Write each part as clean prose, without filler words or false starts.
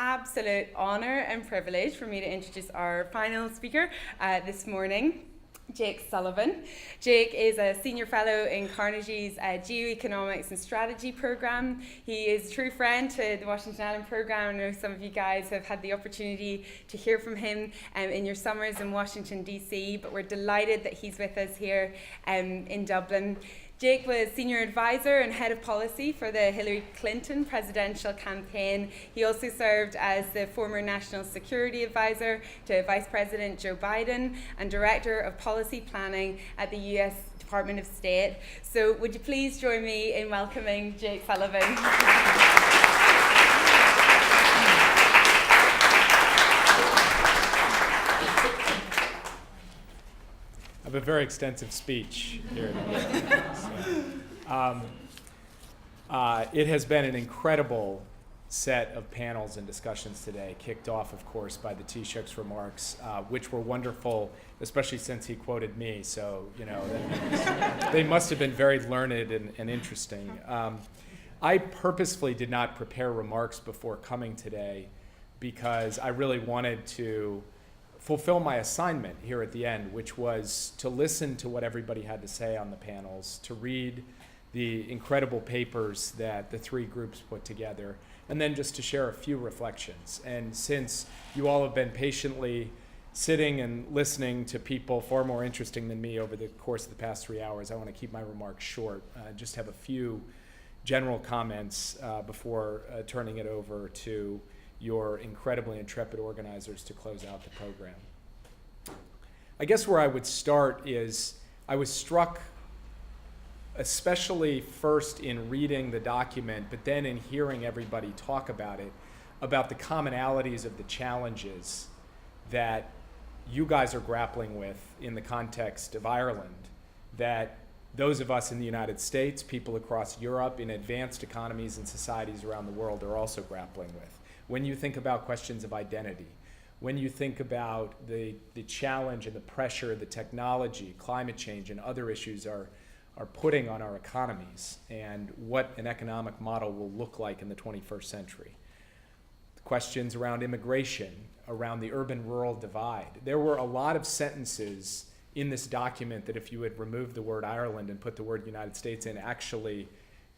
absolute honor and privilege for me to introduce our final speaker this morning, Jake Sullivan. Jake is a senior fellow in Carnegie's Geoeconomics and Strategy program. He is a true friend to the Washington Allen program. I know some of you guys have had the opportunity to hear from him in your summers in Washington, D.C., but we're delighted that he's with us here in Dublin. Jake was senior advisor and head of policy for the Hillary Clinton presidential campaign. He also served as the former national security advisor to Vice President Joe Biden and director of policy planning at the U.S. Department of State. So would you please join me in welcoming Jake Sullivan? I have a very extensive speech here. It has been an incredible set of panels and discussions today, kicked off, of course, by the Taoiseach's remarks, which were wonderful, especially since he quoted me. So, you know, they must have been very learned and interesting. I purposefully did not prepare remarks before coming today because I really wanted to fulfill my assignment here at the end, which was to listen to what everybody had to say on the panels, to read the incredible papers that the three groups put together, and then just to share a few reflections. And since you all have been patiently sitting and listening to people far more interesting than me over the course of the past 3 hours, I want to keep my remarks short. Just have a few general comments before turning it over to your incredibly intrepid organizers to close out the program. I guess where I would start is I was struck, especially first in reading the document, but then in hearing everybody talk about it, about the commonalities of the challenges that you guys are grappling with in the context of Ireland, that those of us in the United States, people across Europe, in advanced economies and societies around the world are also grappling with. When you think about questions of identity, when you think about the challenge and the pressure the technology, climate change, and other issues are putting on our economies and what an economic model will look like in the 21st century. Questions around immigration, around the urban-rural divide. There were a lot of sentences in this document that if you had removed the word Ireland and put the word United States in, actually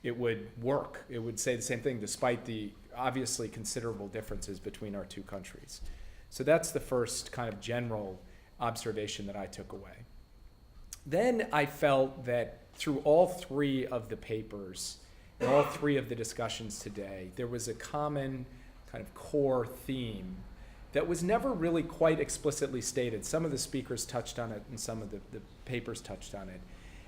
it would work. It would say the same thing despite the obviously considerable differences between our two countries. So that's the first kind of general observation that I took away. Then I felt that through all three of the papers and all three of the discussions today, there was a common kind of core theme that was never really quite explicitly stated. Some of the speakers touched on it and some of the papers touched on it.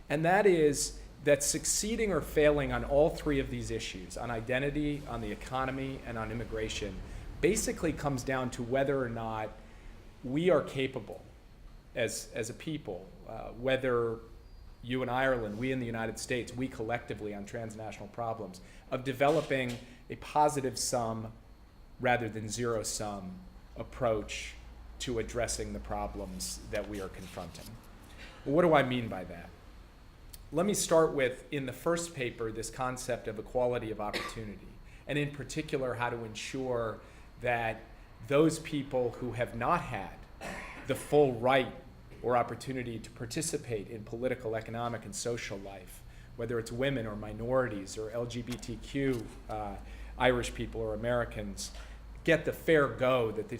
And that is that succeeding or failing on all three of these issues, on identity, on the economy, and on immigration, basically comes down to whether or not we are capable as a people, whether you in Ireland, we in the United States, we collectively on transnational problems, of developing a positive sum rather than zero sum approach to addressing the problems that we are confronting. Well, what do I mean by that? Let me start with, in the first paper, this concept of equality of opportunity, and in particular, how to ensure that those people who have not had the full right or opportunity to participate in political, economic, and social life, whether it's women or minorities or LGBTQ Irish people or Americans, get the fair go that the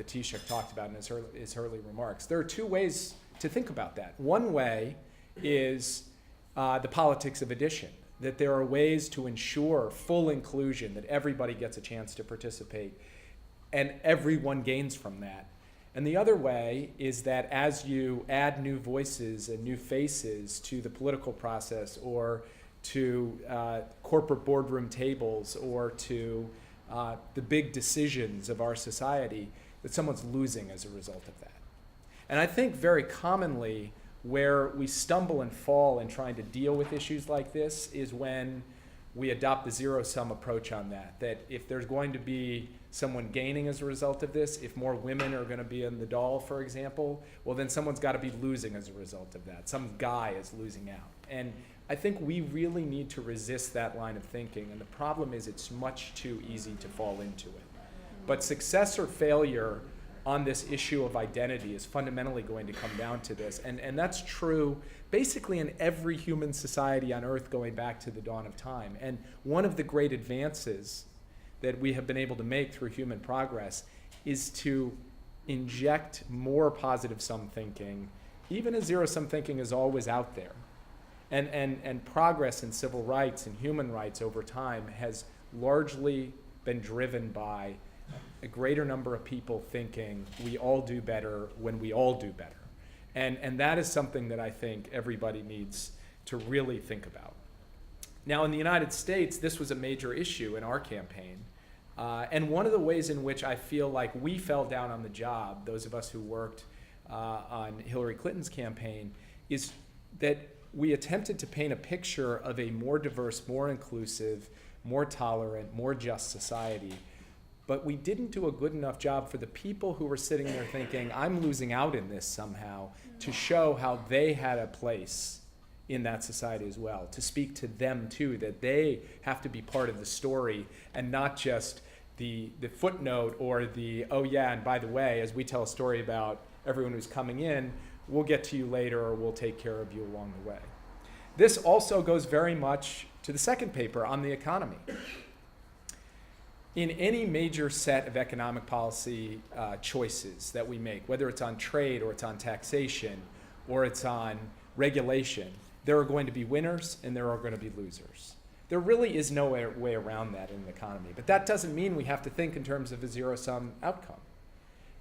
Taoiseach talked about in his early remarks. There are two ways to think about that. One way is the politics of addition, that there are ways to ensure full inclusion, that everybody gets a chance to participate, and everyone gains from that. And the other way is that as you add new voices and new faces to the political process or to corporate boardroom tables or to the big decisions of our society, that someone's losing as a result of that. And I think very commonly where we stumble and fall in trying to deal with issues like this is when we adopt the zero-sum approach on that, that if there's going to be someone gaining as a result of this, if more women are going to be in the doll, for example, well, then someone's got to be losing as a result of that. Some guy is losing out. And I think we really need to resist that line of thinking. And the problem is it's much too easy to fall into it. But success or failure on this issue of identity is fundamentally going to come down to this. And that's true basically in every human society on Earth going back to the dawn of time. And one of the great advances that we have been able to make through human progress is to inject more positive sum thinking, even as zero sum thinking is always out there. And progress in civil rights and human rights over time has largely been driven by a greater number of people thinking we all do better when we all do better. And that is something that I think everybody needs to really think about. Now, in the United States, this was a major issue in our campaign. And one of the ways in which I feel like we fell down on the job, those of us who worked on Hillary Clinton's campaign, is that we attempted to paint a picture of a more diverse, more inclusive, more tolerant, more just society. But we didn't do a good enough job for the people who were sitting there thinking, I'm losing out in this somehow, to show how they had a place in that society as well, to speak to them too, that they have to be part of the story and not just the footnote or the, oh yeah, and by the way, as we tell a story about everyone who's coming in, we'll get to you later or we'll take care of you along the way. This also goes very much to the second paper on the economy. In any major set of economic policy choices that we make, whether it's on trade or it's on taxation or it's on regulation, there are going to be winners and there are going to be losers. There really is no way around that in the economy. But that doesn't mean we have to think in terms of a zero-sum outcome.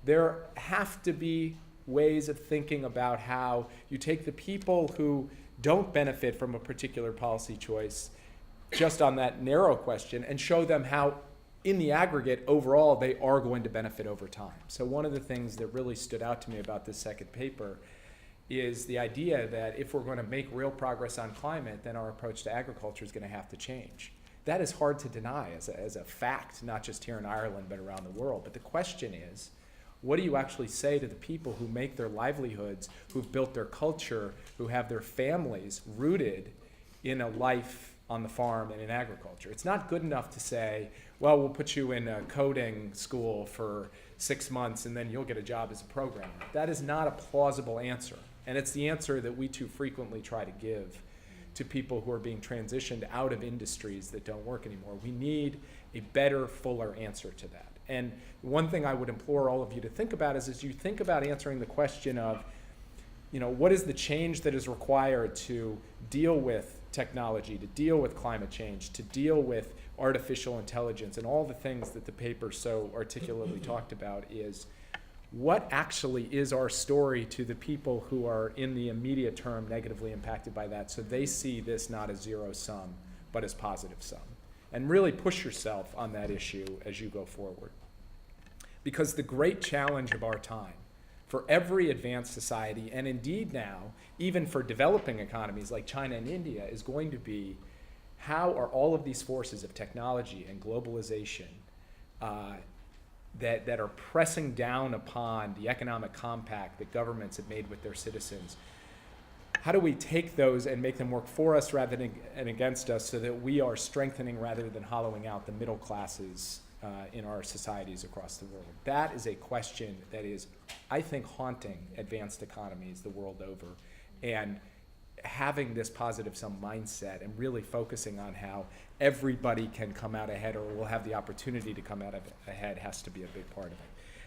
There have to be ways of thinking about how you take the people who don't benefit from a particular policy choice just on that narrow question and show them how in the aggregate, overall, they are going to benefit over time. So one of the things that really stood out to me about this second paper is the idea that if we're going to make real progress on climate, then our approach to agriculture is going to have to change. That is hard to deny as a fact, not just here in Ireland, but around the world. But the question is, what do you actually say to the people who make their livelihoods, who've built their culture, who have their families rooted in a life on the farm and in agriculture? It's not good enough to say, well, we'll put you in a coding school for 6 months and then you'll get a job as a programmer. That is not a plausible answer. And it's the answer that we too frequently try to give to people who are being transitioned out of industries that don't work anymore. We need a better, fuller answer to that. And one thing I would implore all of you to think about is as you think about answering the question of, what is the change that is required to deal with technology, to deal with climate change, to deal with artificial intelligence, and all the things that the paper so articulately talked about, is what actually is our story to the people who are in the immediate term negatively impacted by that, so they see this not as zero sum, but as positive sum. And really push yourself on that issue as you go forward. Because the great challenge of our time, for every advanced society, and indeed now, even for developing economies like China and India, is going to be how are all of these forces of technology and globalization that are pressing down upon the economic compact that governments have made with their citizens, how do we take those and make them work for us rather than against us, so that we are strengthening rather than hollowing out the middle classes in our societies across the world? That is a question that is, I think, haunting advanced economies the world over. And having this positive sum mindset and really focusing on how everybody can come out ahead or will have the opportunity to come out ahead has to be a big part of it.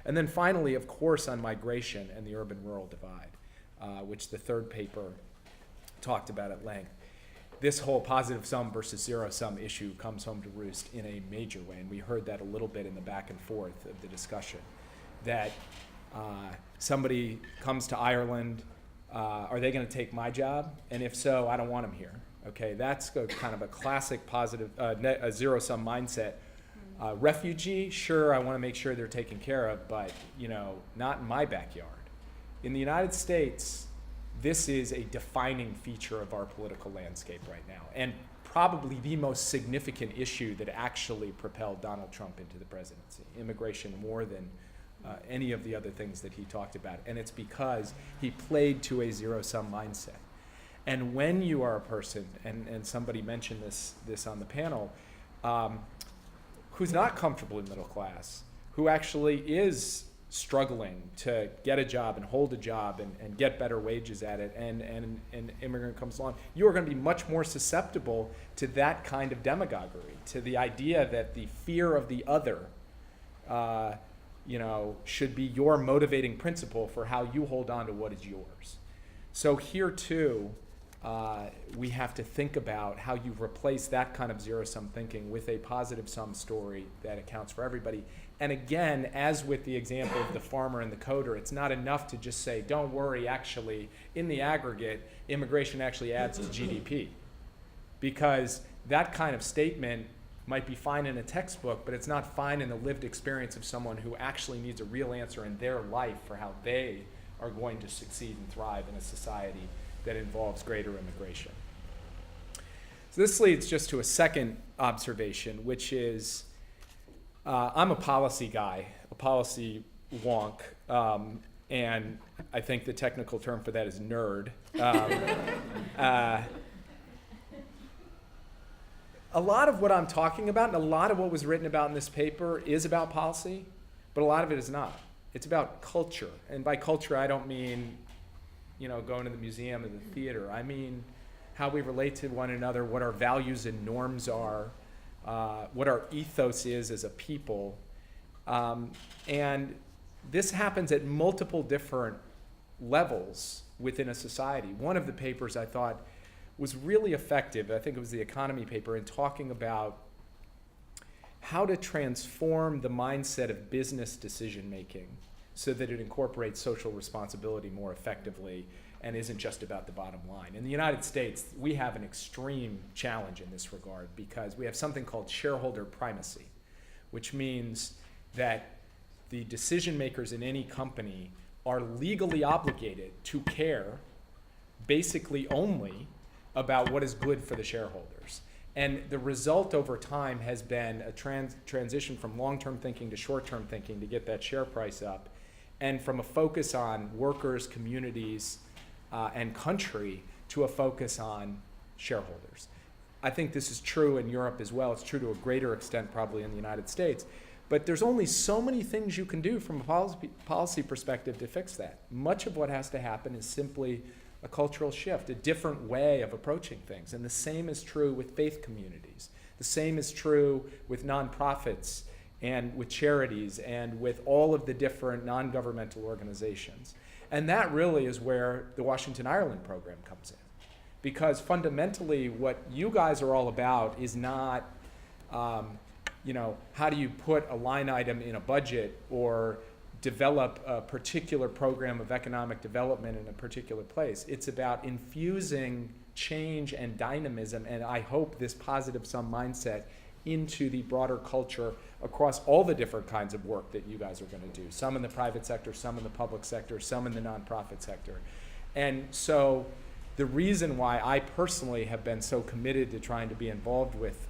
And then finally, of course, on migration and the urban-rural divide, which the third paper talked about at length. This whole positive sum versus zero sum issue comes home to roost in a major way, and we heard that a little bit in the back and forth of the discussion, that somebody comes to Ireland, are they going to take my job? And if so, I don't want them here. Okay, that's kind of a classic positive, a zero sum mindset. Refugee, sure, I want to make sure they're taken care of, but not in my backyard. In the United States, this is a defining feature of our political landscape right now, and probably the most significant issue that actually propelled Donald Trump into the presidency, immigration more than any of the other things that he talked about. And it's because he played to a zero-sum mindset. And when you are a person, and somebody mentioned this on the panel, who's not comfortable in middle class, who actually is struggling to get a job and hold a job and get better wages at it, and an immigrant comes along, you are going to be much more susceptible to that kind of demagoguery, to the idea that the fear of the other should be your motivating principle for how you hold on to what is yours. So here too, we have to think about how you replace that kind of zero-sum thinking with a positive-sum story that accounts for everybody. And again, as with the example of the farmer and the coder, it's not enough to just say, don't worry, actually, in the aggregate, immigration actually adds to GDP. Because that kind of statement might be fine in a textbook, but it's not fine in the lived experience of someone who actually needs a real answer in their life for how they are going to succeed and thrive in a society that involves greater immigration. So this leads just to a second observation, which is I'm a policy guy, a policy wonk, and I think the technical term for that is nerd. A lot of what I'm talking about and a lot of what was written about in this paper is about policy, but a lot of it is not. It's about culture. And by culture, I don't mean going to the museum and the theater. I mean how we relate to one another, what our values and norms are, what our ethos is as a people. And this happens at multiple different levels within a society. One of the papers I thought was really effective, I think it was the economy paper, in talking about how to transform the mindset of business decision making so that it incorporates social responsibility more effectively and isn't just about the bottom line. In the United States, we have an extreme challenge in this regard because we have something called shareholder primacy, which means that the decision makers in any company are legally obligated to care basically only about what is good for the shareholders. And the result over time has been a transition from long-term thinking to short-term thinking to get that share price up, and from a focus on workers, communities, and country to a focus on shareholders. I think this is true in Europe as well. It's true to a greater extent probably in the United States. But there's only so many things you can do from a policy perspective to fix that. Much of what has to happen is simply a cultural shift, a different way of approaching things. And the same is true with faith communities. The same is true with nonprofits and with charities and with all of the different non-governmental organizations. And that really is where the Washington Ireland program comes in. Because fundamentally what you guys are all about is not, how do you put a line item in a budget or develop a particular program of economic development in a particular place. It's about infusing change and dynamism, and I hope this positive sum mindset into the broader culture across all the different kinds of work that you guys are going to do. Some in the private sector, some in the public sector, some in the nonprofit sector. And so the reason why I personally have been so committed to trying to be involved with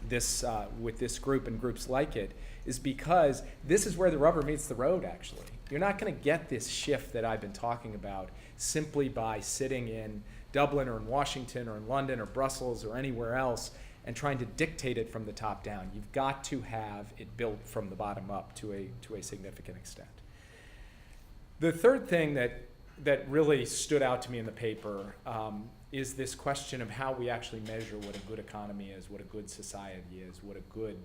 this group and groups like it is because this is where the rubber meets the road, actually. You're not going to get this shift that I've been talking about simply by sitting in Dublin or in Washington or in London or Brussels or anywhere else and trying to dictate it from the top down. You've got to have it built from the bottom up to a significant extent. The third thing that really stood out to me in the paper is this question of how we actually measure what a good economy is, what a good society is, what a good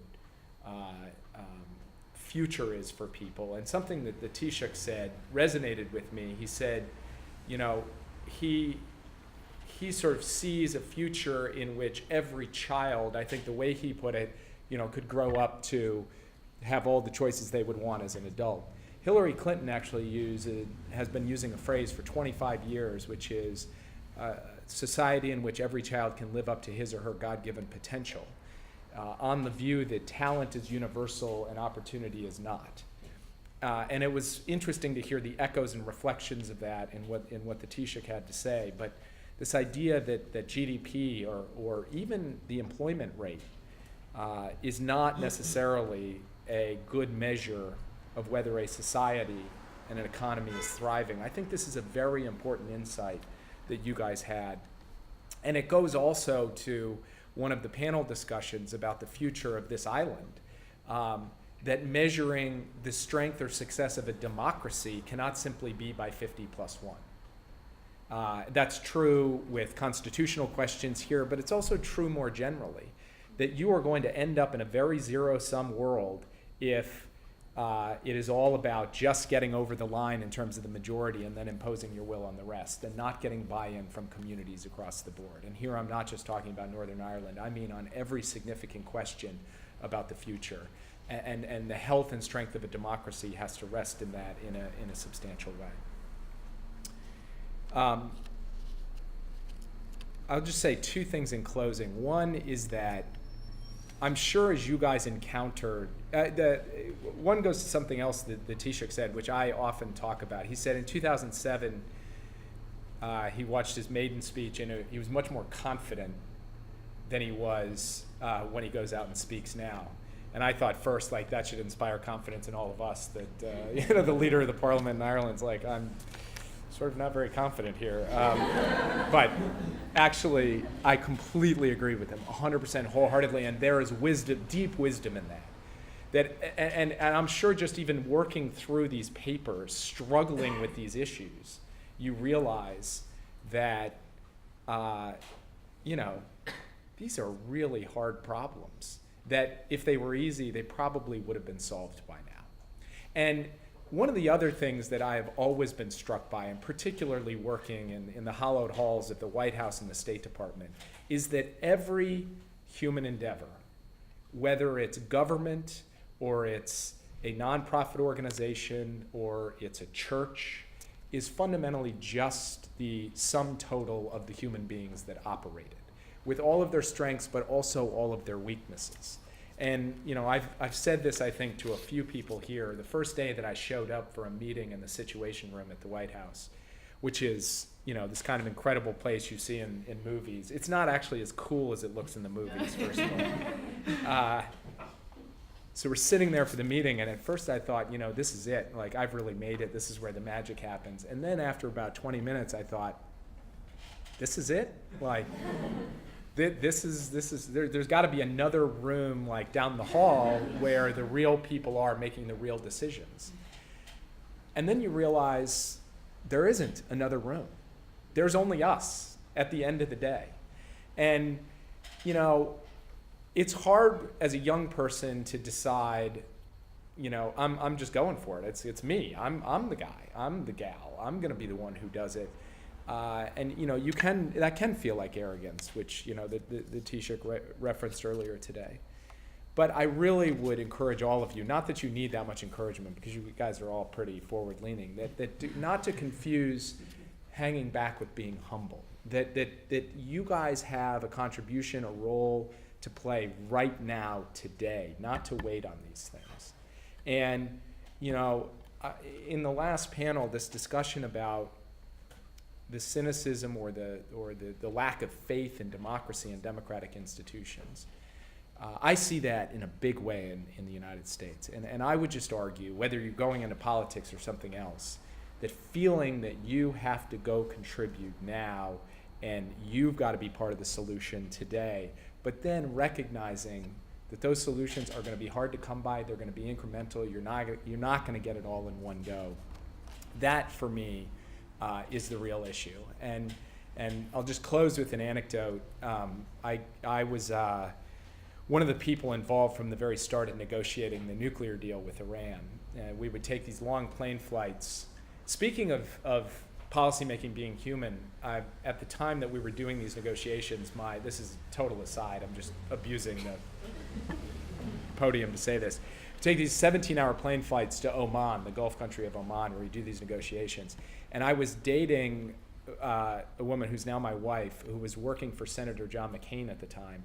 future is for people. And something that the Taoiseach said resonated with me. He said, he sort of sees a future in which every child, I think the way he put it, could grow up to have all the choices they would want as an adult. Hillary Clinton actually has been using a phrase for 25 years, which is society in which every child can live up to his or her God-given potential, on the view that talent is universal and opportunity is not. And it was interesting to hear the echoes and reflections of that in what the Taoiseach had to say. But this idea that GDP or even the employment rate is not necessarily a good measure of whether a society and an economy is thriving. I think this is a very important insight that you guys had. And it goes also to one of the panel discussions about the future of this island. that measuring the strength or success of a democracy cannot simply be by 50+1. That's true with constitutional questions here, but it's also true more generally, that you are going to end up in a very zero-sum world if it is all about just getting over the line in terms of the majority and then imposing your will on the rest and not getting buy-in from communities across the board. And here I'm not just talking about Northern Ireland, I mean on every significant question about the future. And the health and strength of a democracy has to rest in that in a substantial way. I'll just say two things in closing. One is that I'm sure as you guys encountered, one goes to something else that Taoiseach said, which I often talk about. He said in 2007, he watched his maiden speech, and he was much more confident than he was when he goes out and speaks now. And I thought first, like, that should inspire confidence in all of us, that the leader of the parliament in Ireland's like, I'm sort of not very confident here. But actually, I completely agree with him, 100% wholeheartedly, and there is wisdom, deep wisdom in that. And I'm sure just even working through these papers, struggling with these issues, you realize that, these are really hard problems, that if they were easy, they probably would have been solved by now. And one of the other things that I have always been struck by, and particularly working in the hallowed halls of the White House and the State Department, is that every human endeavor, whether it's government or it's a nonprofit organization or it's a church, is fundamentally just the sum total of the human beings that operate it, with all of their strengths but also all of their weaknesses. And I've said this, I think, to a few people here. The first day that I showed up for a meeting in the Situation Room at the White House, which is this kind of incredible place you see in movies. It's not actually as cool as it looks in the movies, first of all. So we're sitting there for the meeting, and at first I thought, this is it. Like, I've really made it. This is where the magic happens. And then after about 20 minutes, I thought, this is it? Like, there's got to be another room like down the hall where the real people are making the real decisions. And then you realize there isn't another room. There's only us at the end of the day. And, it's hard as a young person to decide, I'm just going for it. It's me. I'm the guy. I'm the gal. I'm going to be the one who does it. And that can feel like arrogance, which the Taoiseach referenced earlier today. But I really would encourage all of you, not that you need that much encouragement, because you guys are all pretty forward-leaning, not to confuse hanging back with being humble. That you guys have a contribution, a role to play right now, today, not to wait on these things. And in the last panel, this discussion about the cynicism or the lack of faith in democracy and democratic institutions. I see that in a big way in the United States. And I would just argue, whether you're going into politics or something else, that feeling that you have to go contribute now and you've got to be part of the solution today, but then recognizing that those solutions are going to be hard to come by, they're going to be incremental, you're not going to get it all in one go. That, for me, is the real issue. And I'll just close with an anecdote. I was one of the people involved from the very start in negotiating the nuclear deal with Iran. We would take these long plane flights. Speaking of policymaking being human, at the time that we were doing these negotiations, this is a total aside, I'm just abusing the podium to say this. Take these 17-hour plane flights to Oman, the Gulf country of Oman, where we do these negotiations. And I was dating a woman who's now my wife, who was working for Senator John McCain at the time,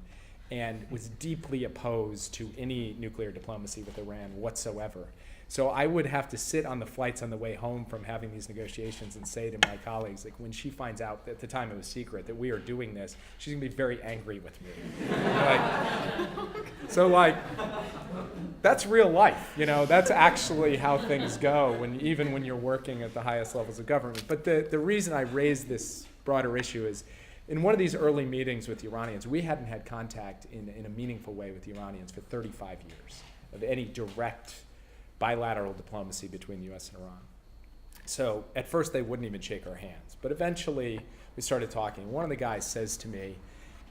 and was deeply opposed to any nuclear diplomacy with Iran whatsoever. So I would have to sit on the flights on the way home from having these negotiations and say to my colleagues, like, when she finds out, at the time it was secret, that we are doing this, she's gonna be very angry with me. That's real life, that's actually how things go, even when you're working at the highest levels of government. But the reason I raise this broader issue is, in one of these early meetings with the Iranians, we hadn't had contact in a meaningful way with the Iranians for 35 years. of any direct bilateral diplomacy between the U.S. and Iran. So at first they wouldn't even shake our hands, but eventually we started talking. One of the guys says to me,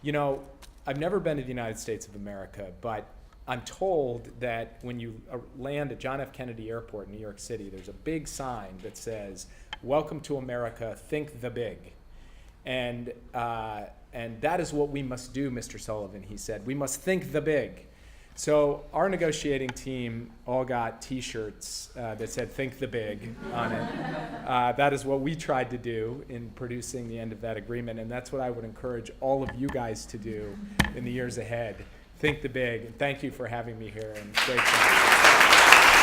you know, I've never been to the United States of America, but I'm told that when you land at John F. Kennedy Airport in New York City, there's a big sign that says, "Welcome to America, think the big." And that is what we must do, Mr. Sullivan, he said. We must think the big. So our negotiating team all got T-shirts that said "Think the Big" on it. That is what we tried to do in producing the end of that agreement, and that's what I would encourage all of you guys to do in the years ahead. Think the big. And thank you for having me here. And great job.